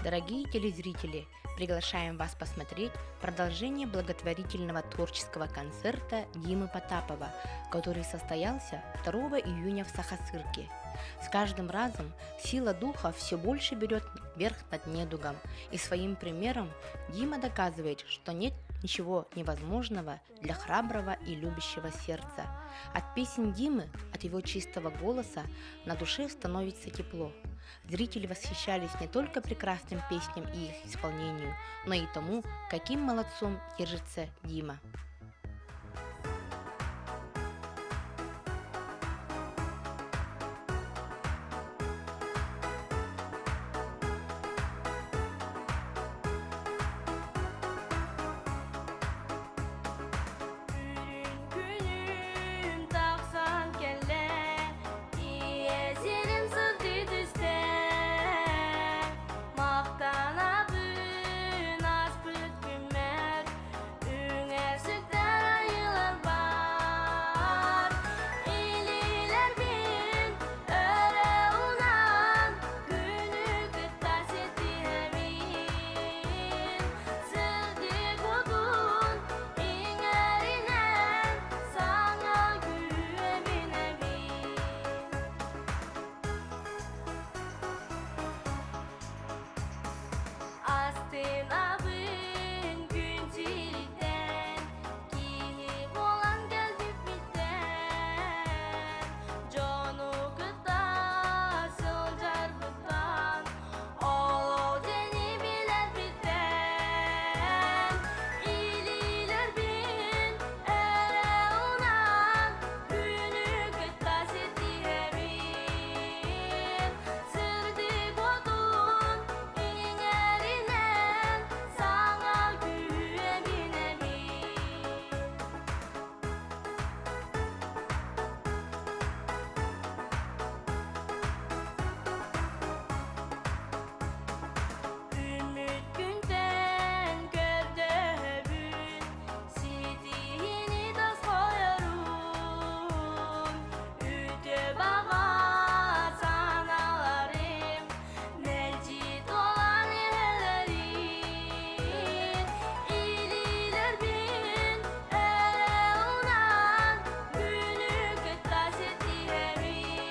Дорогие телезрители, приглашаем вас посмотреть продолжение благотворительного творческого концерта Димы Потапова, который состоялся 2 июня в Сахасырке. С каждым разом сила духа все больше берет верх над недугом, и своим примером Дима доказывает, что нет ничего невозможного для храброго и любящего сердца. От песен Димы, от его чистого голоса на душе становится тепло. Зрители восхищались не только прекрасным песням и их исполнению, но и тому, каким молодцом держится Дима. Günüm taksan kelle, yezirim sızdı düzde. Maktana bün az bütkümer, ünger sütler ayılar var. İliler bin öre unan, günü kıtlar seti hemin. Sırdı kodun ingerinen, sana güvenemin. Astın abın güncilden, kihip olan geldi bitten. Jonu kıta sılcar bıtan, ol deni biler bitten. İliler bin ere unan, günü kıta seti hemin. Sırdı kodun ingerinen, sana güvenemin. Ümit günden gördüğün, sidiğini de soyarım. Üte bağa sanalarım, nelci dolan yerlerin. İliler bin ere unan, günü kıta seti hemin.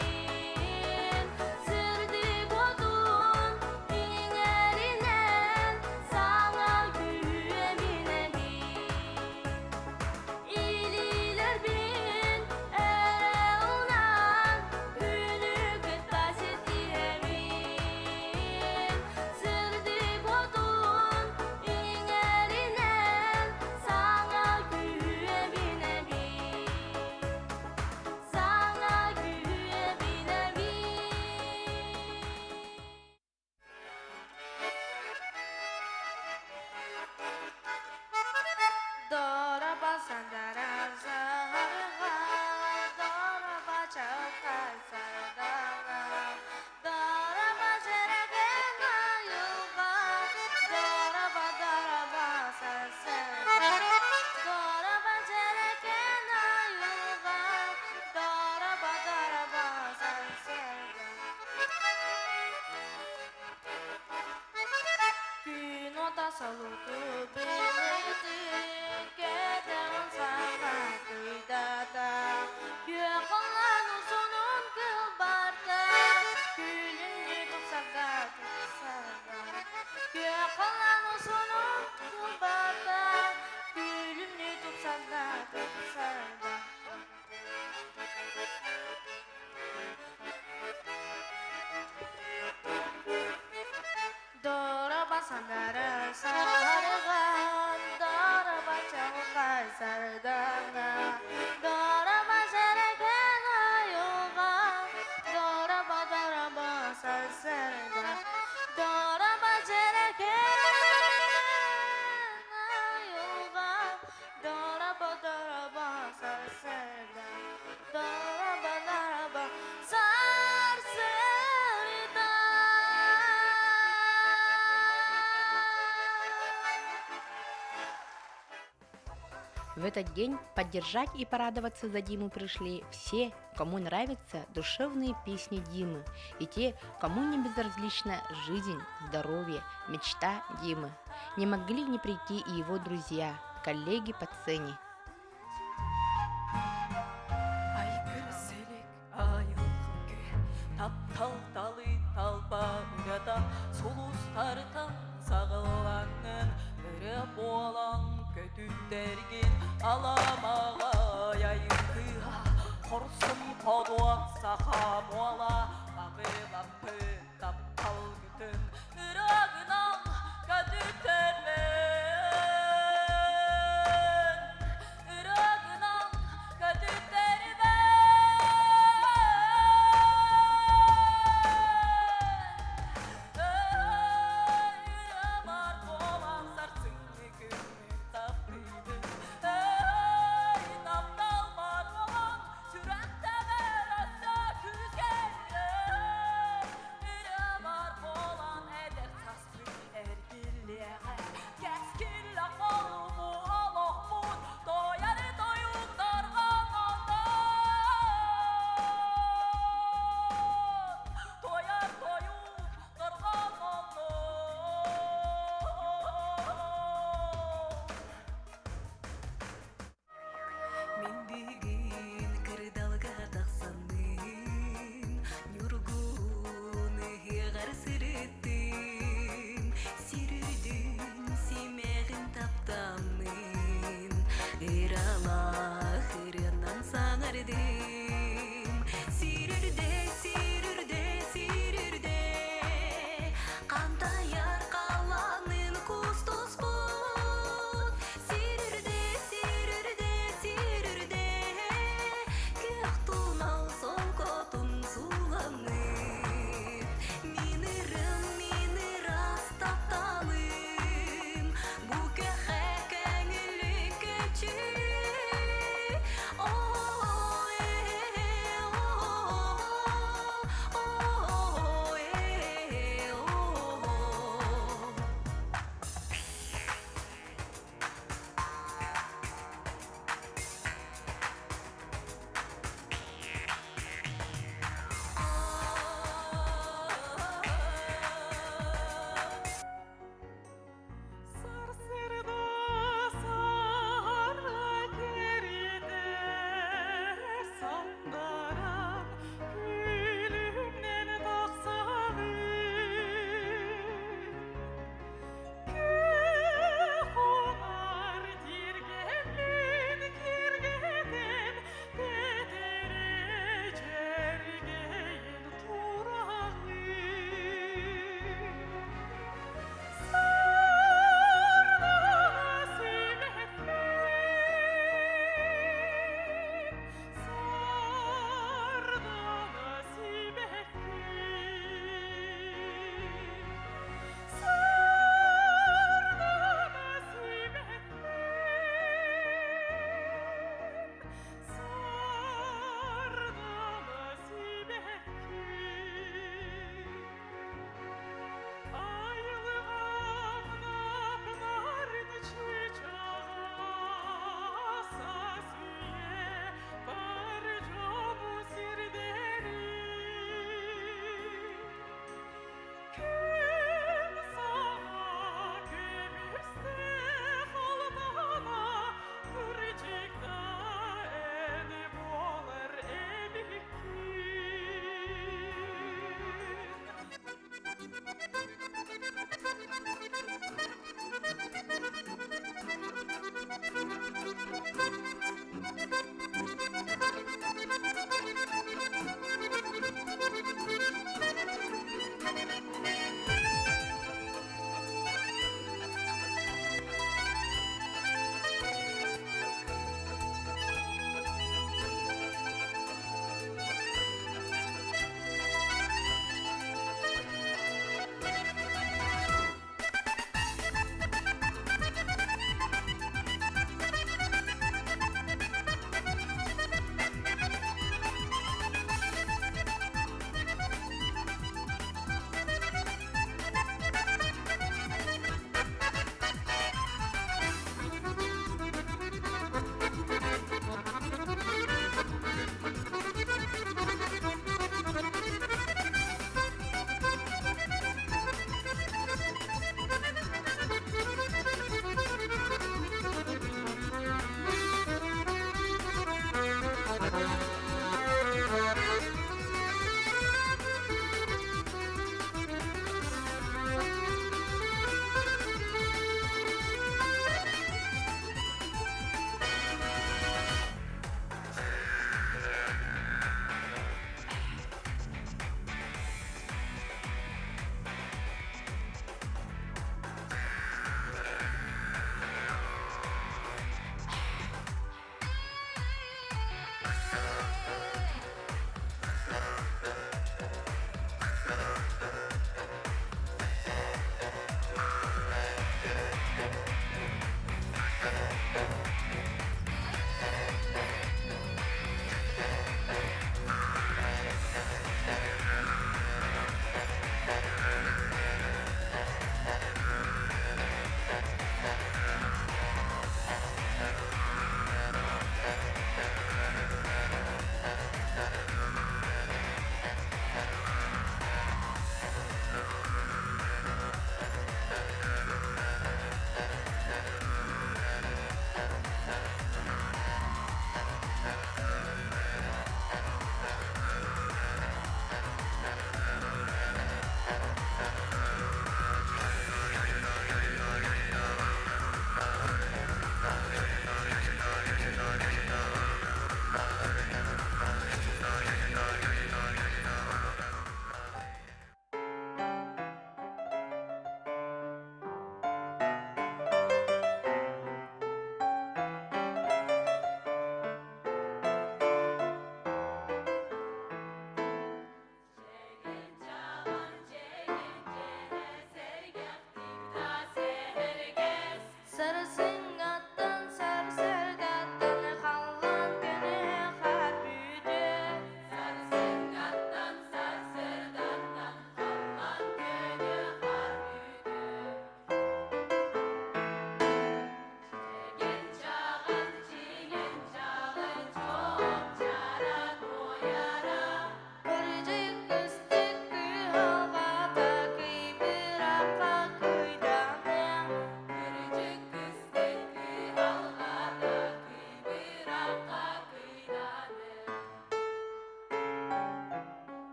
Sırdı kodun ingerinen, sana güvenemin. İliler bin ere unan, günü kıta seti hemin. Sırdı kodun ingerinen, sana güvenemin. Sana güvenemin. Dora basandara zaharga, dora bacakar sardana, dora bajaragena yuga, dora basasana, dora bajaragena yuga, dora basasana. Gün ortasılığı belirdi, geden sana kıydada. Yakınlar uzunun kılbarda, gülünü tutsaka tutsaka. Yakınlar uzunun kılbarda, gülünü tutsaka tutsaka. Dora basandara sargan, dora bacakar sardana, dora bajaragena yuga, dora basasana, dora bajaragena yuga, dora basasana, dora basasana. В этот день поддержать и порадоваться за Диму пришли все, кому нравятся душевные песни Димы, и те, кому не безразлична жизнь, здоровье, мечта Димы. Не могли не прийти и его друзья, коллеги по сцене. Айгырселек айылгы тапталталы талбарыда сулустартан сағылаңын бірі болан көтүндерген аламаға айгыға құрсын подуа саха мола ағылапы таптал күтін ырағынан көтүтермен ырағынан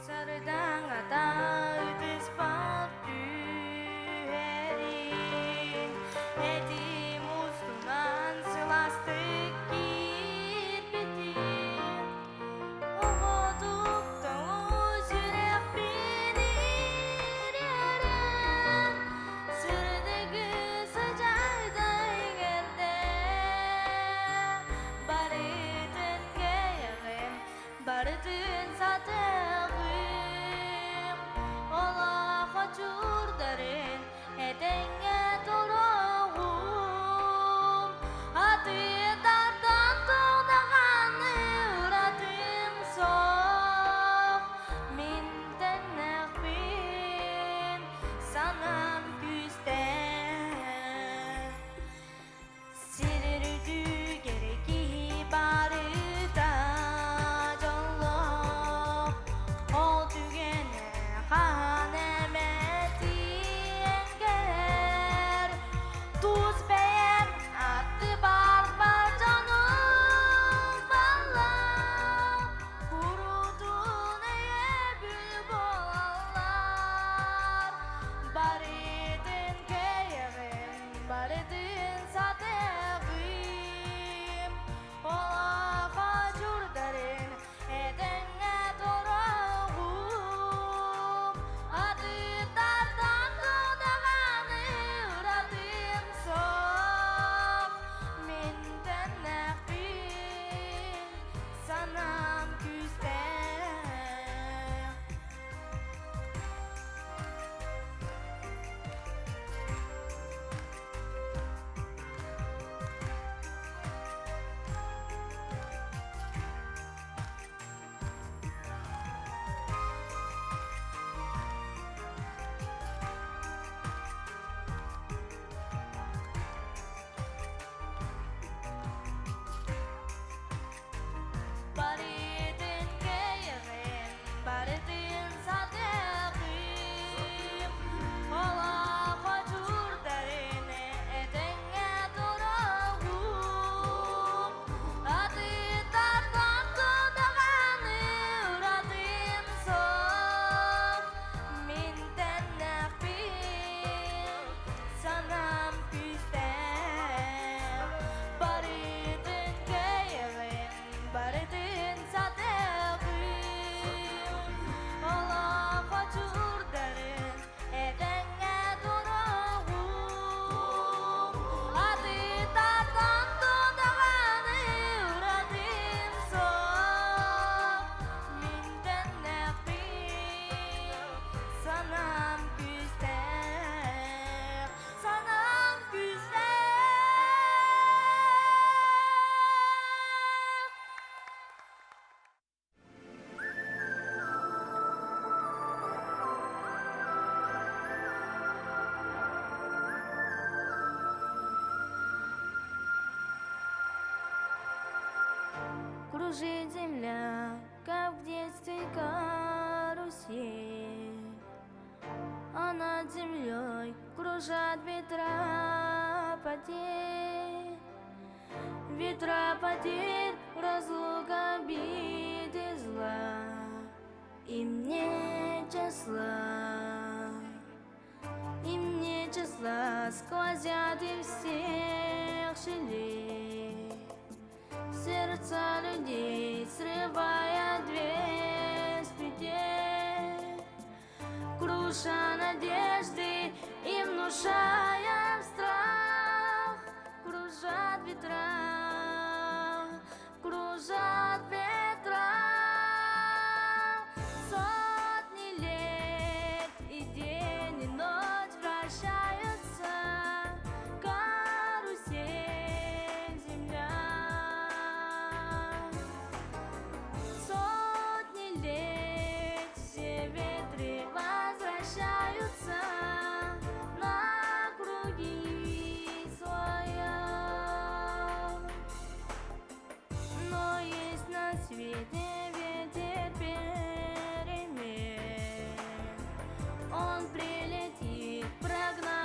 Sedang ada di sepatu heri Edi muslunan selastik kirpitin Oğuduk dolu jürek binir yeren Sürdüğü sıcakta ingende Baridin geyerim, baridin satığım Ola hacur derin, edenge doğum Hati dardan tuğdağını üretim sok Minden nekbin, sanam güsten Sirirüdü gereki barıda canlok Ol tügene hanemeti enger Tuz beğen attı barbar canım balla Kurudu neye bülbüller Baridin keyerim, baridin satığım Ola hacur derin, edenge doğum Adı dardan tuğdağını üretim sok Minden nekbin, sanam küsten Baridin keyerim, baridin satığım Ola hacur derine edenge doğum Adı dardan tuğdağını üretim sok Minden nekbin, sanam küsten Baridin keyerim, baridin satığım Ola hacur derin, edenge doğum Adı dardan tuğdağını üretim sok Minden nekbin, sanam küsten Sanam küsten Кружит земля, как в детстве карусель А над землей кружат ветра потерь Ветра потерь, разлука обид и зла Им не числа Им не числа сквозят из всех щелей Сердца людей, срывая две с петель Круша надежды и внушая страх Кружат ветра, кружат ветра Сотни лет и день и ночь вращаются Карусель земля Сотни лет все ветры возвращаются на круги своя Но есть на свете ветер перемен Он прилетит прогнать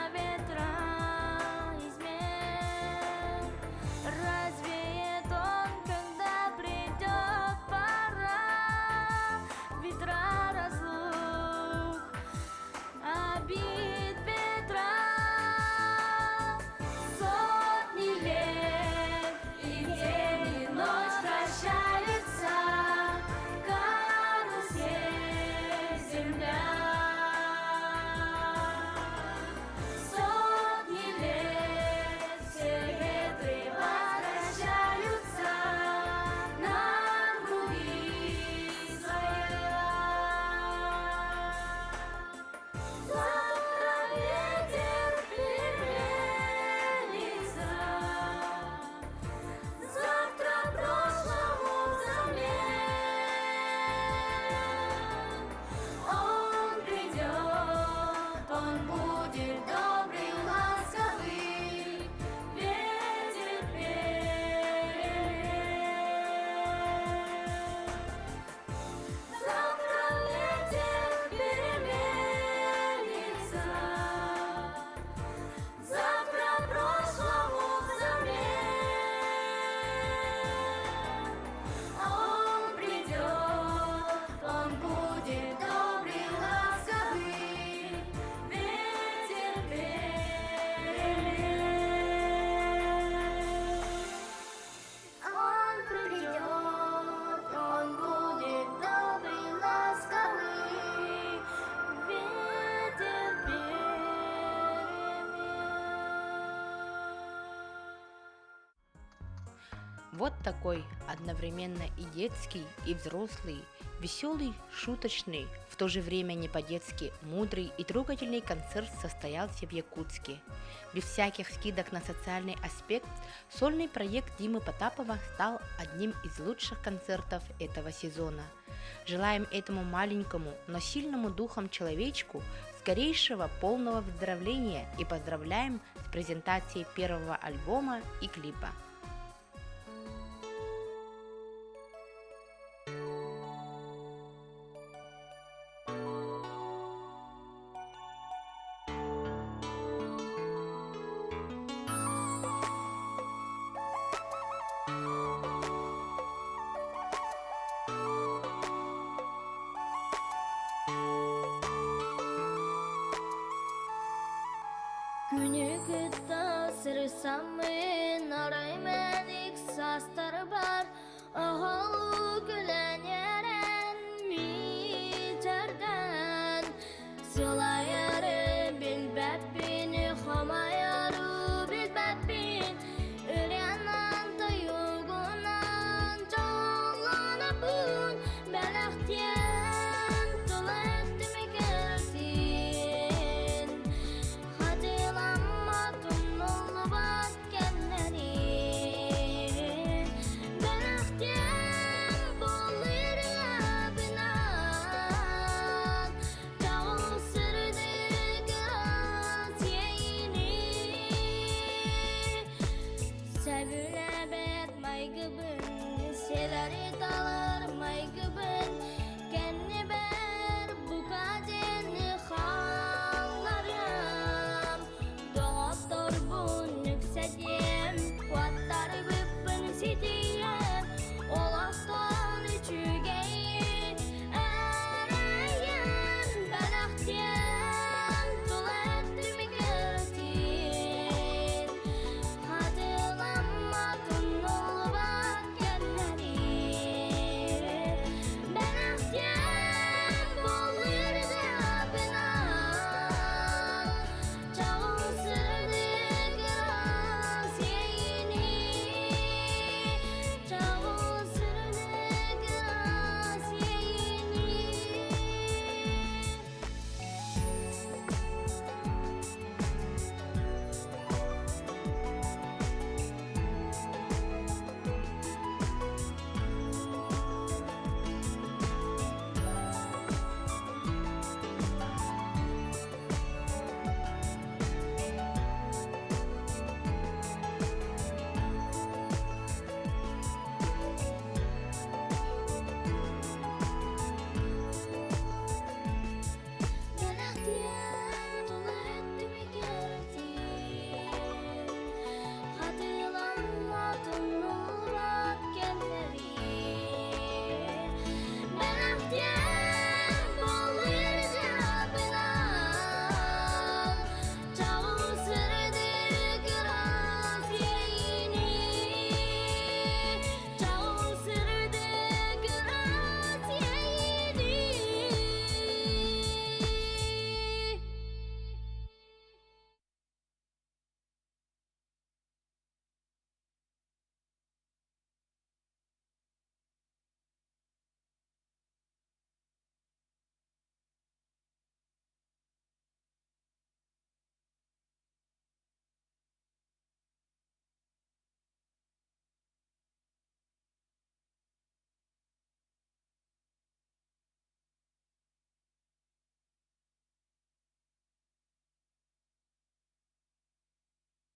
Вот такой одновременно и детский, и взрослый, веселый, шуточный, в то же время не по-детски мудрый и трогательный концерт состоялся в Якутске. Без всяких скидок на социальный аспект, сольный проект Димы Потапова стал одним из лучших концертов этого сезона. Желаем этому маленькому, но сильному духом человечку скорейшего полного выздоровления и поздравляем с презентацией первого альбома и клипа. Күнегітті сырсамын араймәнік састар бар ағалу күләне